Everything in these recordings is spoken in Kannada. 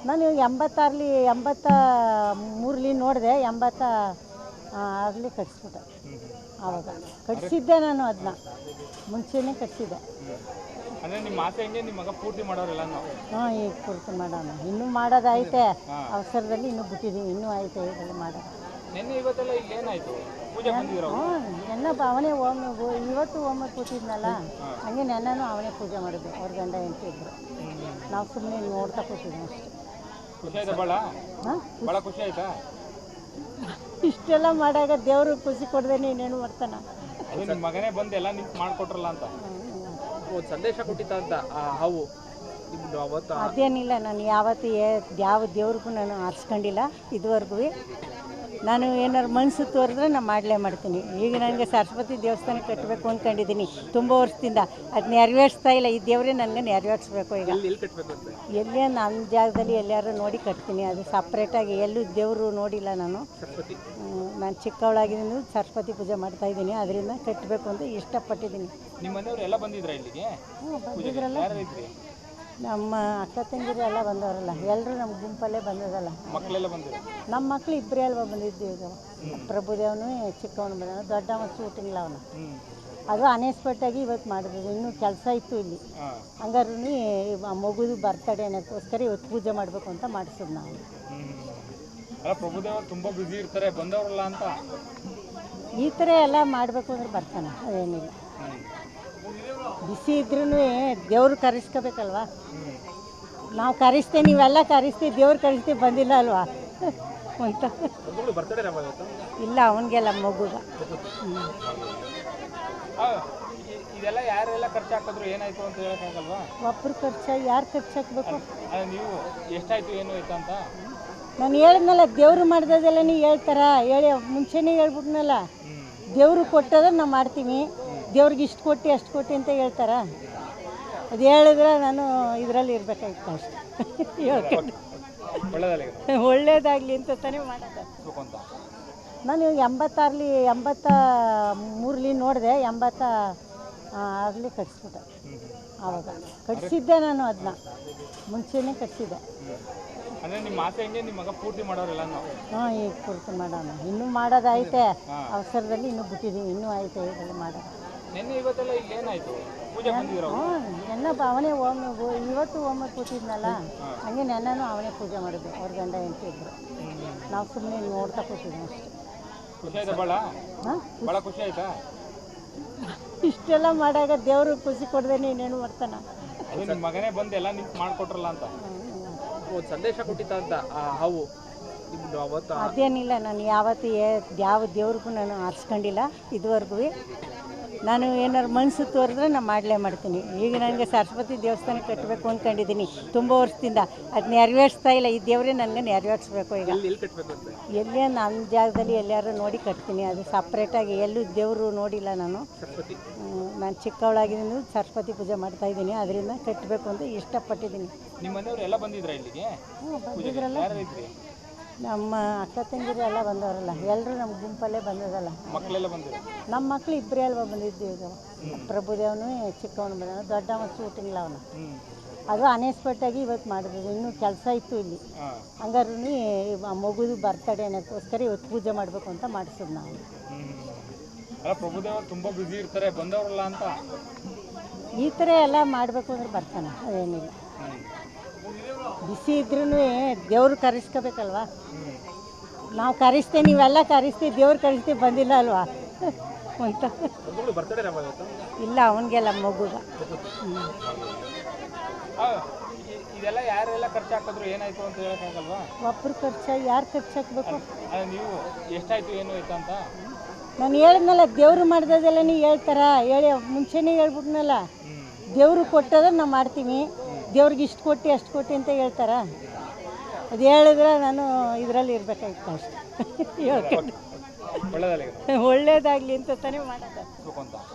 ನಾನು 83ರಲ್ಲಿ ನೋಡಿದೆ, 86ರಲ್ಲಿ ಕಟ್ಸ್ಬಿಟ್ಟೆ. ಆವಾಗ ಕಟ್ಸಿದ್ದೆ ನಾನು, ಅದನ್ನ ಮುಂಚೆನೇ ಕಟ್ಸಿದ್ದೆ. ಅಂದರೆ ನಿಮ್ಮ ಆಸೆ ಹೆಂಗೆ ನಿಮ್ಮ ಮಗ ಪೂರ್ತಿ ಮಾಡೋರೆಲ್ಲ? ಹಾಂ, ಈಗ ಪೂರ್ತಿ ಮಾಡೋಣ, ಇನ್ನೂ ಮಾಡೋದೈತೆ. ಅವಸರದಲ್ಲಿ ಇನ್ನೂ ಬಿಟ್ಟಿದ್ದೀವಿ, ಇನ್ನೂ ಐತೆ ಇದೆಲ್ಲ ಮಾಡೋದು. ನಿನ್ನೆ ಇವತ್ತೆಲ್ಲ ಇಲ್ಲಿ ಏನಾಯಿತು? ಪೂಜೆ ಬಂದಿದ್ರು? ನೆನ್ನ ಅವನೇ ಇವತ್ತು ಒಮ್ಮೆ ಕೂತಿದ್ನಲ್ಲ, ಹಂಗೆ ನೆನ್ನೂ ಅವನೇ ಪೂಜೆ ಮಾಡಿದ್ದೆ. ಅವ್ರ ಗಂಡ ಹೆಂಡತಿ ಇದ್ರು, ನಾವು ಸುಮ್ಮನೆ ನೋಡ್ತಾ ಕೂತಿದ್ವಿ ಅಷ್ಟೇ. ಖುಷಿ ಆಯ್ತಾ ಭಾಳ? ಹಾಂ, ಭಾಳ ಖುಷಿ ಆಯ್ತಾ? ಇಷ್ಟೆಲ್ಲ ಮಾಡಾಗ ದೇವರು ಖುಷಿ ಕೊಡದೆ ನೀನೇನು ಮಾಡ್ತಾನ? ಅದು ನಿಮ್ಮ ಮಗನೇ ಬಂದು ಎಲ್ಲ ನಿಂತು ಮಾಡಿಕೊಟ್ರಲ್ಲ ಅಂತ ಒಂದು ಸಂದೇಶ ಕೊಟ್ಟಿತ್ತ ಅಂತ ಹಾವು ನಿಮ್ದು ಅವತ್ತು? ಅದೇನಿಲ್ಲ, ನಾನು ಯಾವ ದೇವ್ರಿಗೂ ನಾನು ಆರಿಸ್ಕೊಂಡಿಲ್ಲ ಇದುವರೆಗೂ. ನಾನು ಏನಾರು ಮನಸ್ಸು ತೋರಿದ್ರೆ ನಾನು ಮಾಡಲೇ ಮಾಡ್ತೀನಿ. ಈಗ ನನಗೆ ಸರಸ್ವತಿ ದೇವಸ್ಥಾನ ಕಟ್ಟಬೇಕು ಅಂದ್ಕೊಂಡಿದ್ದೀನಿ ತುಂಬ ವರ್ಷದಿಂದ. ಅದು ನೆರವೇರಿಸ್ತಾ ಇಲ್ಲ. ಈ ದೇವರೇ ನನಗೆ ನೆರವೇರಿಸ್ಬೇಕು. ಈಗ ಎಲ್ಲೇ ನನ್ನ ಜಾಗದಲ್ಲಿ ಎಲ್ಲಾರು ನೋಡಿ ಕಟ್ತೀನಿ. ಅದು ಸಪ್ರೇಟಾಗಿ ಎಲ್ಲೂ ದೇವರು ನೋಡಿಲ್ಲ ನಾನು. ನಾನು ಚಿಕ್ಕವಳಾಗಿದ್ದೀನಿ, ಸರಸ್ವತಿ ಪೂಜೆ ಮಾಡ್ತಾಯಿದ್ದೀನಿ. ಅದರಿಂದ ಕಟ್ಟಬೇಕು ಅಂತ ಇಷ್ಟಪಟ್ಟಿದ್ದೀನಿ. ನಿಮ್ಮ ಮನೆಯವರು ಎಲ್ಲ ಬಂದಿದ್ರ ಇಲ್ಲಿಗೆ? ಬಂದಿದ್ರಲ್ಲ, ನಮ್ಮ ಅಕ್ಕ ತಂಗಿರು ಎಲ್ಲ ಬಂದವರಲ್ಲ, ಎಲ್ಲರೂ ನಮ್ಮ ಗುಂಪಲ್ಲೇ ಬಂದದಲ್ಲ. ಮಕ್ಕಳೆಲ್ಲ ಬಂದಿದ್ರು? ನಮ್ಮ ಮಕ್ಕಳು ಇಬ್ಬರೇ ಅಲ್ವಾ ಬಂದಿದ್ದು. ಈಗ ಪ್ರಭುದೇವನು ಚಿಕ್ಕವನು ಬಂದ, ದೊಡ್ಡ ಮತ್ತು ಶೂಟಿಂಗ್ಲ ಅವನು. ಅದು ಅನ್ಎಕ್ಸ್ಪೆಕ್ಟಾಗಿ ಇವತ್ತು ಮಾಡಿದ್ರು. ಇನ್ನೂ ಕೆಲಸ ಇತ್ತು ಇಲ್ಲಿ. ಹಂಗಾರು ಮಗುದು ಬರ್ತಡೇ ಅನ್ನೋಕ್ಕೋಸ್ಕರ ಇವತ್ತು ಪೂಜೆ ಮಾಡಬೇಕು ಅಂತ ಮಾಡಿಸೋದು ನಾವು. ಪ್ರಭುದೇವ ತುಂಬ ಬ್ಯುಸಿ ಇರ್ತಾರೆ, ಬಂದವರಲ್ಲ ಅಂತ ಈ ಥರ ಎಲ್ಲ ಮಾಡಬೇಕು ಅಂದ್ರೆ ಬರ್ತಾನೆ, ಅದೇನಿಲ್ಲ. ಬಿಸಿ ಇದ್ರೂ ದೇವ್ರು ಕರೆಸ್ಕೋಬೇಕಲ್ವಾ. ನಾವು ಕರೆಸ್ತೇ, ನೀವೆಲ್ಲ ಕರೆಸ್ತೀವಿ, ದೇವ್ರು ಕರೆಸ್ತೀವಿ, ಬಂದಿಲ್ಲ ಅಲ್ವಾ ಅಂತ. ಇಲ್ಲ, ಅವನಿಗೆಲ್ಲ ಮಗುಗ. ಇದೆಲ್ಲ ಯಾರೆಲ್ಲ ಖರ್ಚು ಹಾಕಿದ್ರು ಏನಾಯ್ತು ಅಂತ ಹೇಳಕ್ಕಾಗಲ್ವಾ? ಒಬ್ಬರು ಖರ್ಚಾಗಿ ಯಾರು ಖರ್ಚು ಹಾಕ್ಬೇಕು? ನೀವು ಎಷ್ಟಾಯ್ತು ಏನು ಆಯ್ತು ಅಂತ ನಾನು ಹೇಳಿದ್ನಲ್ಲ, ದೇವ್ರು ಮಾಡ್ದದೆಲ್ಲ ನೀವು ಹೇಳ್ತಾರ, ಹೇಳಿ ಮುಂಚೆನೇ ಹೇಳ್ಬಿಟ್ನಲ್ಲ. ದೇವರು ಕೊಟ್ಟದ್ರೆ ನಾವು ಮಾಡ್ತೀವಿ, ದೇವ್ರಿಗೆ ಇಷ್ಟು ಕೊಟ್ಟು ಅಷ್ಟು ಕೊಟ್ಟು ಅಂತ ಹೇಳ್ತಾರ. ಅದು ಹೇಳಿದ್ರೆ ನಾನು ಇದರಲ್ಲಿ ಇರಬೇಕಾಗಿತ್ತು ಅಷ್ಟೇ. ಹೇಳ್ಕೊಂಡು ಒಳ್ಳೇದಾಗಲಿ ಅಂತ ತಾನೇ ಮಾಡೋದು. ನಾನು 83ರಲ್ಲಿ ನೋಡಿದೆ, 86ರಲ್ಲಿ ಕಟ್ಸ್ಬಿಟ್ಟೆ. ಆವಾಗ ಕಟ್ಸಿದ್ದೆ ನಾನು, ಅದನ್ನ ಮುಂಚೆನೇ ಕಟ್ಸಿದ್ದೆ. ಅಂದರೆ ನಿಮ್ಮ ಆಸೆ ಹೆಂಗೆ ನಿಮ್ಮ ಮಗ ಪೂರ್ತಿ ಮಾಡೋರೆಲ್ಲ? ಹಾಂ, ಈಗ ಪೂರ್ತಿ ಮಾಡೋಣ, ಇನ್ನೂ ಮಾಡೋದೈತೆ. ಅವಸರದಲ್ಲಿ ಇನ್ನೂ ಬಿಟ್ಟಿದ್ದೀವಿ, ಇನ್ನೂ ಐತೆ ಇದೆಲ್ಲ ಮಾಡೋದು. ನಿನ್ನೆ ಇವತ್ತೆಲ್ಲ ಇಲ್ಲಿ ಏನಾಯಿತು? ಪೂಜೆ ಬಂದಿದ್ರು? ನೆನ್ನ ಅವನೇ ಇವತ್ತು ಒಮ್ಮೆ ಕೂತಿದ್ನಲ್ಲ, ಹಂಗೆ ನೆನ್ನೂ ಅವನೇ ಪೂಜೆ ಮಾಡಿದ್ದೆ. ಅವ್ರ ಗಂಡ ಹೆಂಡತಿ ಇದ್ರು, ನಾವು ಸುಮ್ಮನೆ ನೋಡ್ತಾ ಕೂತಿದ್ವಿ ಅಷ್ಟೇ. ಖುಷಿ ಆಯ್ತಾ ಭಾಳ? ಹಾಂ, ಭಾಳ ಖುಷಿ ಆಯ್ತಾ? ಇಷ್ಟೆಲ್ಲ ಮಾಡಾಗ ದೇವರು ಖುಷಿ ಕೊಡದೆ ನೀನೇನು ಮಾಡ್ತಾನ? ಅದು ನಿಮ್ಮ ಮಗನೇ ಬಂದು ಎಲ್ಲ ನಿಂತು ಮಾಡಿಕೊಟ್ರಲ್ಲ ಅಂತ ಒಂದು ಸಂದೇಶ ಕೊಟ್ಟಿತ್ತ ಅಂತ ಹಾವು ನಿಮ್ದು ಅವತ್ತು? ಅದೇನಿಲ್ಲ, ನಾನು ಯಾವ ದೇವ್ರಿಗೂ ನಾನು ಆರಿಸ್ಕೊಂಡಿಲ್ಲ ಇದುವರೆಗೂ. ನಾನು ಏನಾರು ಮನಸ್ಸು ತೋರಿದ್ರೆ ನಾನು ಮಾಡಲೇ ಮಾಡ್ತೀನಿ. ಈಗ ನನಗೆ ಸರಸ್ವತಿ ದೇವಸ್ಥಾನ ಕಟ್ಟಬೇಕು ಅಂದ್ಕೊಂಡಿದ್ದೀನಿ ತುಂಬ ವರ್ಷದಿಂದ. ಅದು ನೆರವೇರಿಸ್ತಾ ಇಲ್ಲ. ಈ ದೇವರೇ ನನಗೆ ನೆರವೇರಿಸ್ಬೇಕು. ಈಗ ಎಲ್ಲೇ ನನ್ನ ಜಾಗದಲ್ಲಿ ಎಲ್ಲಾರು ನೋಡಿ ಕಟ್ತೀನಿ. ಅದು ಸಪ್ರೇಟಾಗಿ ಎಲ್ಲೂ ದೇವರು ನೋಡಿಲ್ಲ ನಾನು. ನಾನು ಚಿಕ್ಕವಳಾಗಿದ್ದೀನಿ, ಸರಸ್ವತಿ ಪೂಜೆ ಮಾಡ್ತಾಯಿದ್ದೀನಿ. ಅದರಿಂದ ಕಟ್ಟಬೇಕು ಅಂತ ಇಷ್ಟಪಟ್ಟಿದ್ದೀನಿ. ನಿಮ್ಮ ಮನೆಯವರು ಎಲ್ಲ ಬಂದಿದ್ರ ಇಲ್ಲಿಗೆ? ಬಂದಿದ್ರಲ್ಲ, ನಮ್ಮ ಅಕ್ಕ ತಂಗಿರು ಎಲ್ಲ ಬಂದವರಲ್ಲ, ಎಲ್ಲರೂ ನಮ್ಮ ಗುಂಪಲ್ಲೇ ಬಂದದಲ್ಲ. ಮಕ್ಕಳೆಲ್ಲ ಬಂದಿದ್ರು? ನಮ್ಮ ಮಕ್ಕಳು ಇಬ್ಬರೇ ಅಲ್ವಾ ಬಂದಿದ್ದು. ಈಗ ಪ್ರಭುದೇವನು ಚಿಕ್ಕವನು ಬಂದ, ದೊಡ್ಡ ಮತ್ತು ಶೂಟಿಂಗ್ಲ ಅವನು. ಅದು ಅನ್ಎಕ್ಸ್ಪೆಕ್ಟಾಗಿ ಇವತ್ತು ಮಾಡಿದ್ರು. ಇನ್ನೂ ಕೆಲಸ ಇತ್ತು ಇಲ್ಲಿ. ಹಂಗಾರು ಮಗುದು ಬರ್ತಡೇ ಅನ್ನೋಕ್ಕೋಸ್ಕರ ಇವತ್ತು ಪೂಜೆ ಮಾಡಬೇಕು ಅಂತ ಮಾಡಿಸೋದು ನಾವು. ಪ್ರಭುದೇವ ತುಂಬ ಬ್ಯುಸಿ ಇರ್ತಾರೆ, ಬಂದವರಲ್ಲ ಅಂತ ಈ ಥರ ಎಲ್ಲ ಮಾಡಬೇಕು ಅಂದ್ರೆ ಬರ್ತಾನೆ, ಅದೇನಿಲ್ಲ. ಬಿಸಿ ಇದ್ರೂ ದೇವ್ರು ಕರೆಸ್ಕೋಬೇಕಲ್ವಾ. ನಾವು ಕರೆಸ್ತೇ, ನೀವೆಲ್ಲ ಕರೆಸ್ತೀವಿ, ದೇವ್ರು ಕರೆಸ್ತೀವಿ, ಬಂದಿಲ್ಲ ಅಲ್ವಾ ಅಂತ. ಇಲ್ಲ, ಅವನಿಗೆಲ್ಲ ಮಗುಗ. ಇದೆಲ್ಲ ಯಾರೆಲ್ಲ ಖರ್ಚು ಹಾಕಿದ್ರು ಏನಾಯ್ತು ಅಂತ ಹೇಳಕ್ಕಾಗಲ್ವಾ? ಒಬ್ಬರು ಖರ್ಚಾಗಿ ಯಾರು ಖರ್ಚು ಹಾಕ್ಬೇಕು? ನೀವು ಎಷ್ಟಾಯ್ತು ಏನು ಆಯ್ತು ಅಂತ ನಾನು ಹೇಳಿದ್ನಲ್ಲ, ದೇವ್ರು ಮಾಡ್ದದೆಲ್ಲ ನೀವು ಹೇಳ್ತಾರ, ಹೇಳಿ ಮುಂಚೆನೇ ಹೇಳ್ಬಿಟ್ನಲ್ಲ. ದೇವರು ಕೊಟ್ಟದ್ರೆ ನಾವು ಮಾಡ್ತೀವಿ, ದೇವ್ರಿಗೆ ಇಷ್ಟು ಕೊಟ್ಟು ಅಷ್ಟು ಕೊಟ್ಟು ಅಂತ ಹೇಳ್ತಾರ. ಅದು ಹೇಳಿದ್ರೆ ನಾನು ಇದರಲ್ಲಿ ಇರಬೇಕಾಗಿತ್ತು ಅಷ್ಟೇ. ಹೇಳ್ಕೊಂಡು ಒಳ್ಳೇದಾಗಲಿ ಅಂತ ತಾನೇ ಮಾಡೋದು.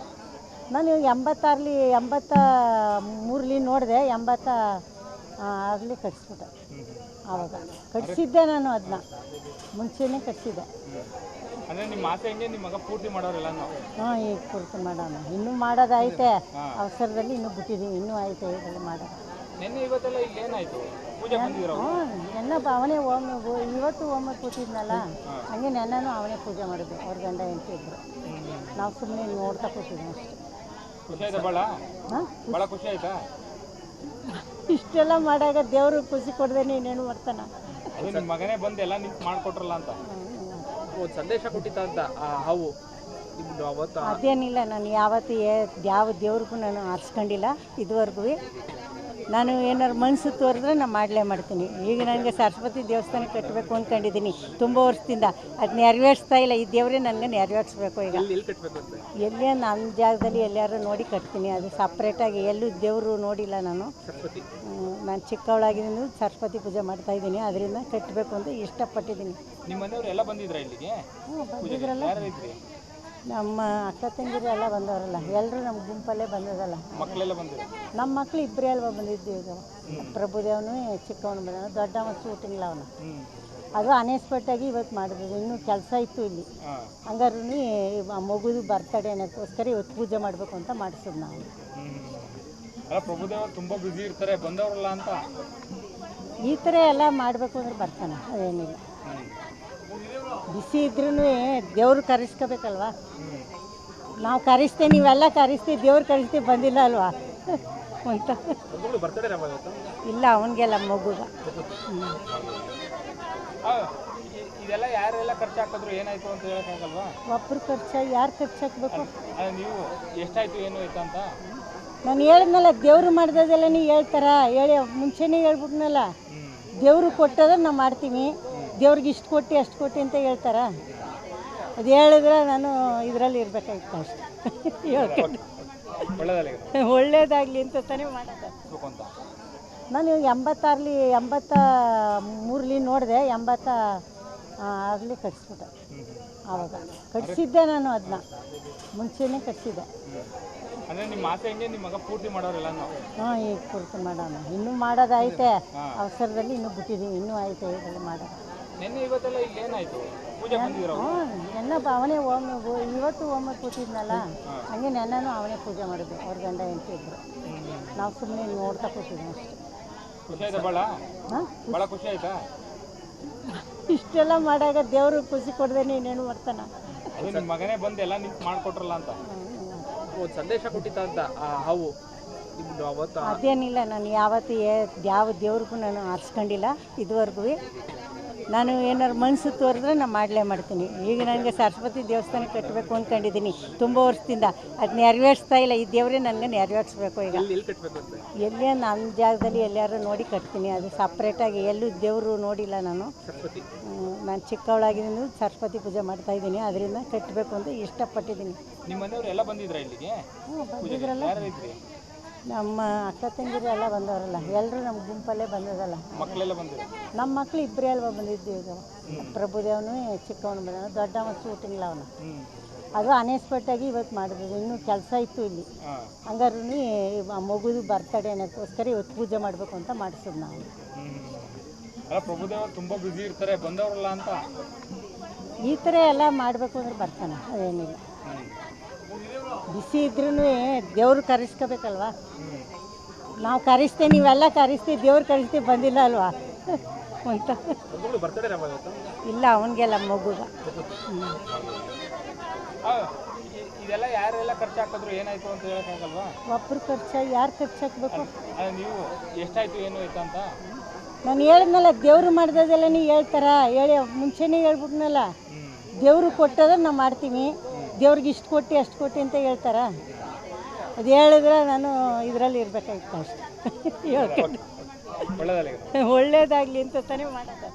ನಾನು 83ರಲ್ಲಿ ನೋಡಿದೆ, 86ರಲ್ಲಿ ಕಟ್ಸ್ಬಿಟ್ಟೆ. ಆವಾಗ ಕಟ್ಸಿದ್ದೆ ನಾನು, ಅದನ್ನ ಮುಂಚೆನೇ ಕಟ್ಸಿದ್ದೆ. ಅಂದರೆ ನಿಮ್ಮ ಆಸೆ ಹೆಂಗೆ ನಿಮ್ಮ ಮಗ ಪೂರ್ತಿ ಮಾಡೋರೆಲ್ಲ? ಹಾಂ, ಈಗ ಪೂರ್ತಿ ಮಾಡೋಣ, ಇನ್ನೂ ಮಾಡೋದೈತೆ. ಅವಸರದಲ್ಲಿ ಇನ್ನೂ ಬಿಟ್ಟಿದ್ದೀವಿ, ಇನ್ನೂ ಐತೆ ಇದೆಲ್ಲ ಮಾಡೋದು. ನಿನ್ನೆ ಇವತ್ತೆಲ್ಲ ಇಲ್ಲಿ ಏನಾಯ್ತು? ಪೂಜೆ ಬಂದಿದ್ರು. ನೆನ್ನ ಅವನೇ ಇವತ್ತು ಒಮ್ಮೆ ಕೂತಿದ್ನಲ್ಲ, ಹಂಗೆ ನೆನ್ನೂ ಅವನೇ ಪೂಜೆ ಮಾಡಿದ್ದೆ. ಅವ್ರ ಗಂಡ ಹೆಂಡತಿ ಇದ್ರು, ನಾವು ಸುಮ್ಮನೆ ನೋಡ್ತಾ ಕೂತಿದ್ವಿ ಅಷ್ಟೇ. ಖುಷಿ ಆಯ್ತಾ ಭಾಳ? ಭಾಳ ಖುಷಿ ಆಯ್ತಾ? ಇಷ್ಟೆಲ್ಲ ಮಾಡಾಗ ದೇವರು ಖುಷಿ ಕೊಡದೆ ನೀನೇನು ಮಾಡ್ತಾನ? ಅದು ನಿಮ್ಮ ಮಗನೇ ಬಂದು ಎಲ್ಲ ನಿಂತು ಮಾಡಿಕೊಟ್ರಲ್ಲ ಅಂತ ಒಂದು ಸಂದೇಶ ಕೊಟ್ಟಿತ್ತ ಅಂತ ಆ ಹಾವು ನಿಮ್ದು ಅವತ್ತು. ಅದೇನಿಲ್ಲ, ನಾನು ಯಾವತ್ತೂ ಯಾವ ದೇವ್ರಿಗೂ ನಾನು ಆರಿಸ್ಕೊಂಡಿಲ್ಲ ಇದುವರೆಗೂ. ನಾನು ಏನಾರು ಮನಸ್ಸು ತೋರಿದ್ರೆ ನಾನು ಮಾಡಲೇ ಮಾಡ್ತೀನಿ. ಈಗ ನನಗೆ ಸರಸ್ವತಿ ದೇವಸ್ಥಾನ ಕಟ್ಟಬೇಕು ಅಂದ್ಕೊಂಡಿದ್ದೀನಿ ತುಂಬ ವರ್ಷದಿಂದ. ಅದು ನೆರವೇರಿಸ್ತಾ ಇಲ್ಲ. ಈ ದೇವರೇ ನನಗೆ ನೆರವೇರಿಸ್ಬೇಕು. ಈಗ ಎಲ್ಲಿ ಕಟ್ಟಬೇಕು ಅಂತ? ಎಲ್ಲೇ ನನ್ನ ಜಾಗದಲ್ಲಿ ಎಲ್ಲಾರು ನೋಡಿ ಕಟ್ತೀನಿ. ಅದು ಸಪ್ರೇಟಾಗಿ ಎಲ್ಲೂ ದೇವರು ನೋಡಿಲ್ಲ ನಾನು. ಸರಸ್ವತಿ ನಾನು ಚಿಕ್ಕವಳಾಗಿದ್ದೀನಿ, ಸರಸ್ವತಿ ಪೂಜೆ ಮಾಡ್ತಾಯಿದ್ದೀನಿ. ಅದರಿಂದ ಕಟ್ಟಬೇಕು ಅಂತ ಇಷ್ಟಪಟ್ಟಿದ್ದೀನಿ. ನಿಮ್ಮ ಮನೆಯವರು ಎಲ್ಲ ಬಂದಿದ್ರ ಇಲ್ಲಿಗೆ? ಬಂದಿದ್ರಲ್ಲ, ಯಾರು ಇದ್ರಿ? ನಮ್ಮ ಅಕ್ಕ ತಂಗಿರು ಎಲ್ಲ ಬಂದವರಲ್ಲ, ಎಲ್ಲರೂ ನಮ್ಮ ಗುಂಪಲ್ಲೇ ಬಂದದಲ್ಲ. ಮಕ್ಕಳೆಲ್ಲ ಬಂದಿರ? ನಮ್ಮ ಮಕ್ಳು ಇಬ್ಬರೇ ಅಲ್ವಾ ಬಂದಿದ್ದು. ಈಗ ಪ್ರಭುದೇವನು ಚಿಕ್ಕವನು ಬಂದ, ದೊಡ್ಡ ಮಕ್ಕಳು ಊಟಿಲ್ಲ ಅವನು. ಅದು ಅನ್ಎಕ್ಸ್ಪೆಕ್ಟಾಗಿ ಇವತ್ತು ಮಾಡಿದ್ರು. ಇನ್ನೂ ಕೆಲಸ ಇತ್ತು ಇಲ್ಲಿ. ಹಂಗಾರು ಆ ಮಗುದು ಬರ್ತಡೇ ಅನ್ನೋಕ್ಕೋಸ್ಕರ ಇವತ್ತು ಪೂಜೆ ಮಾಡಬೇಕು ಅಂತ ಮಾಡಿಸೋದು ನಾವು. ಪ್ರಭುದೇವ ತುಂಬ ಬ್ಯುಸಿ ಇರ್ತಾರೆ, ಬಂದವರಲ್ಲ ಅಂತ. ಈ ಥರ ಎಲ್ಲ ಮಾಡಬೇಕು ಅಂದ್ರೆ ಬರ್ತಾನೆ, ಅದೇನಿಲ್ಲ. ಬಿಸಿ ಇದ್ರೂ ದೇವ್ರು ಕರೆಸ್ಕೋಬೇಕಲ್ವಾ. ನಾವು ಕರೆಸ್ತೇವೆ, ನೀವೆಲ್ಲ ಕರೆಸ್ತೀವಿ, ದೇವ್ರು ಕರೆಸ್ತೀವಿ, ಬಂದಿಲ್ಲ ಅಲ್ವಾ ಅಂತ. ಇಲ್ಲ, ಅವನಿಗೆಲ್ಲ ಮಗುಗ. ಇದೆಲ್ಲ ಯಾರೆಲ್ಲ ಖರ್ಚು ಹಾಕಿದ್ರು ಏನಾಯ್ತು ಅಂತ ಹೇಳಕ್ಕಾಗಲ್ವಾ? ಒಬ್ಬರು ಖರ್ಚಾಗಿ ಯಾರು ಖರ್ಚು ಹಾಕ್ಬೇಕು? ನೀವು ಎಷ್ಟಾಯ್ತು ಏನು ಆಯ್ತು ಅಂತ ನಾನು ಹೇಳಿದ್ನಲ್ಲ, ದೇವ್ರು ಮಾಡ್ದದೆಲ್ಲ ನೀವು ಹೇಳ್ತಾರ, ಹೇಳಿ ಮುಂಚೆನೇ ಹೇಳ್ಬಿಟ್ನಲ್ಲ. ದೇವರು ಕೊಟ್ಟದ್ರೆ ನಾವು ಮಾಡ್ತೀವಿ, ದೇವ್ರಿಗೆ ಇಷ್ಟು ಕೊಟ್ಟು ಅಷ್ಟು ಕೊಟ್ಟು ಅಂತ ಹೇಳ್ತಾರ. ಅದು ಹೇಳಿದ್ರೆ ನಾನು ಇದರಲ್ಲಿ ಇರಬೇಕಾಗಿತ್ತು ಅಷ್ಟೆ. ಹೇಳ್ಕೊಂಡು ಒಳ್ಳೇದಾಗಲಿ ಅಂತ ತಾನೇ ಮಾಡೋದು. ನಾನು 83 ನೋಡಿದೆ, 86 ಕಟ್ಸ್ಬಿಟ್ಟೆ. ಆವಾಗ ಕಟ್ಸಿದ್ದೆ ನಾನು, ಅದನ್ನ ಮುಂಚೆನೇ ಕಟ್ಸಿದ್ದೆ. ಅಂದರೆ ನಿಮ್ಮ ಆಸೆ ಹೆಂಗೆ ನಿಮ್ಮ ಮಗ ಪೂರ್ತಿ ಮಾಡೋರಿಲ್ಲ? ಹಾಂ, ಈಗ ಪೂರ್ತಿ ಮಾಡೋಣ. ಇನ್ನೂ ಮಾಡೋದೈತೆ, ಅವಸರದಲ್ಲಿ ಇನ್ನೂ ಬಿಟ್ಟಿದ್ದೀವಿ, ಇನ್ನೂ ಐತೆ ಇದೆಲ್ಲ ಮಾಡೋದು. ನಿನ್ನೆ ಇವತ್ತೆಲ್ಲ ಇಲ್ಲಿ ಏನಾಯಿತು? ಪೂಜೆ ಬಂದಿದ್ರು? ನೆನ್ನ ಅವನೇ ಇವತ್ತು ಒಮ್ಮೆ ಕೂತಿದ್ನಲ್ಲ, ಹಂಗೆ ನೆನ್ನೂ ಅವನೇ ಪೂಜೆ ಮಾಡಿದ್ದೆ. ಅವ್ರ ಗಂಡ ಹೆಂಡತಿ ಇದ್ರು, ನಾವು ಸುಮ್ಮನೆ ನೋಡ್ತಾ ಕೂತಿದ್ವಿ ಅಷ್ಟೇ. ಖುಷಿ ಆಯ್ತಾ ಭಾಳ? ಭಾಳ ಖುಷಿ ಆಯ್ತಾ? ಇಷ್ಟೆಲ್ಲ ಮಾಡಾಗ ದೇವರು ಖುಷಿ ಕೊಡದೆ ನೀನೇನು ಮಾಡ್ತಾನ? ಅದು ನಿಮ್ಮ ಮಗನೇ ಬಂದು ಎಲ್ಲ ನಿಂತು ಮಾಡಿಕೊಟ್ರಲ್ಲ ಅಂತ ಒಂದು ಸಂದೇಶ ಕೊಟ್ಟಿತ್ತ ಅಂತ ಆ ಹಾವು ನಿಮ್ದು ಅವತ್ತು. ಅದೇನಿಲ್ಲ, ನಾನು ಯಾವತ್ತೂ ಯಾವ ದೇವ್ರಿಗೂ ನಾನು ಆರಿಸ್ಕೊಂಡಿಲ್ಲ ಇದುವರೆಗೂ. ನಾನು ಏನಾರು ಮನಸ್ಸು ತೋರಿದ್ರೆ ನಾನು ಮಾಡಲೇ ಮಾಡ್ತೀನಿ. ಈಗ ನನಗೆ ಸರಸ್ವತಿ ದೇವಸ್ಥಾನ ಕಟ್ಟಬೇಕು ಅಂದ್ಕೊಂಡಿದ್ದೀನಿ ತುಂಬ ವರ್ಷದಿಂದ. ಅದು ನೆರವೇರಿಸ್ತಾ ಇಲ್ಲ. ಈ ದೇವರೇ ನನಗೆ ನೆರವೇರಿಸ್ಬೇಕು. ಈಗ ಎಲ್ಲಿ ಕಟ್ಟಬೇಕು ಅಂತ? ಎಲ್ಲೇ ನನ್ನ ಜಾಗದಲ್ಲಿ ಎಲ್ಲಾರು ನೋಡಿ ಕಟ್ತೀನಿ. ಅದು ಸಪ್ರೇಟಾಗಿ ಎಲ್ಲೂ ದೇವರು ನೋಡಿಲ್ಲ ನಾನು. ನಾನು ಚಿಕ್ಕವಳಾಗಿದ್ದೀನಿ, ಸರಸ್ವತಿ ಪೂಜೆ ಮಾಡ್ತಾಯಿದ್ದೀನಿ. ಅದರಿಂದ ಕಟ್ಟಬೇಕು ಅಂತ ಇಷ್ಟಪಟ್ಟಿದ್ದೀನಿ. ನಿಮ್ಮ ಮನೆಯವರು ಎಲ್ಲ ಬಂದಿದ್ರ ಇಲ್ಲಿಗೆ? ಬಂದಿದ್ರಲ್ಲ, ಯಾರು ಇದ್ರಿ? ನಮ್ಮ ಅಕ್ಕ ತಂಗಿರು ಎಲ್ಲ ಬಂದವರಲ್ಲ, ಎಲ್ಲರೂ ನಮ್ಮ ಗುಂಪಲ್ಲೇ ಬಂದದಲ್ಲ. ಮಕ್ಕಳೆಲ್ಲ ಬಂದಿರ? ನಮ್ಮ ಮಕ್ಳು ಇಬ್ಬರೇ ಅಲ್ವಾ ಬಂದಿದ್ದು. ಈಗ ಪ್ರಭುದೇವನು ಚಿಕ್ಕವನು ಬಂದ, ದೊಡ್ಡ ಮಕ್ಕಳು ಊಟಿಲ್ಲ ಅವನು. ಅದು ಅನ್ಎಕ್ಸ್ಪೆಕ್ಟಾಗಿ ಇವತ್ತು ಮಾಡಿದ್ರು. ಇನ್ನೂ ಕೆಲಸ ಇತ್ತು ಇಲ್ಲಿ. ಹಂಗಾರು ಆ ಮಗುದು ಬರ್ತಡೇ ಅನ್ನೋಕ್ಕೋಸ್ಕರ ಇವತ್ತು ಪೂಜೆ ಮಾಡಬೇಕು ಅಂತ ಮಾಡಿಸೋದು ನಾವು. ಪ್ರಭುದೇವ ತುಂಬ ಬ್ಯುಸಿ ಇರ್ತಾರೆ, ಬಂದವರಲ್ಲ ಅಂತ. ಈ ಥರ ಎಲ್ಲ ಮಾಡಬೇಕು ಅಂದ್ರೆ ಬರ್ತಾನೆ, ಅದೇನಿಲ್ಲ. ಬಿಸಿ ಇದ್ರೂ ದೇವ್ರು ಕರೆಸ್ಕೋಬೇಕಲ್ವಾ. ನಾವು ಕರೆಸ್ತೇವೆ, ನೀವೆಲ್ಲ ಕರೆಸ್ತೀವಿ, ದೇವ್ರು ಕರೆಸ್ತೀವಿ, ಬಂದಿಲ್ಲ ಅಲ್ವಾ ಅಂತ. ಇಲ್ಲ, ಅವನಿಗೆಲ್ಲ ಮಗುಗ. ಇದೆಲ್ಲ ಯಾರೆಲ್ಲ ಖರ್ಚು ಹಾಕಿದ್ರು ಏನಾಯ್ತು ಅಂತ ಹೇಳಕ್ಕಾಗಲ್ವಾ? ಒಬ್ಬರು ಖರ್ಚಾಗಿ ಯಾರು ಖರ್ಚು ಹಾಕ್ಬೇಕು? ನೀವು ಎಷ್ಟಾಯ್ತು ಏನು ಆಯ್ತು ಅಂತ? ನಾನು ಹೇಳಿದ್ನಲ್ಲ, ದೇವ್ರು ಮಾಡ್ದದೆಲ್ಲ ನೀವು ಹೇಳ್ತಾರ, ಹೇಳಿ ಮುಂಚೆನೇ ಹೇಳ್ಬಿಟ್ನಲ್ಲ. ದೇವರು ಕೊಟ್ಟದ್ರೆ ನಾವು ಮಾಡ್ತೀವಿ, ದೇವ್ರಿಗೆ ಇಷ್ಟು ಕೊಟ್ಟು ಅಷ್ಟು ಕೊಟ್ಟು ಅಂತ ಹೇಳ್ತಾರ. ಅದು ಹೇಳಿದ್ರೆ ನಾನು ಇದರಲ್ಲಿ ಇರಬೇಕಾಗಿತ್ತು ಅಷ್ಟೆ. ಹೇಳ್ಕೊಂಡು ಒಳ್ಳೇದಾಗಲಿ ಅಂತ ತಾನೇ ಮಾಡೋದು.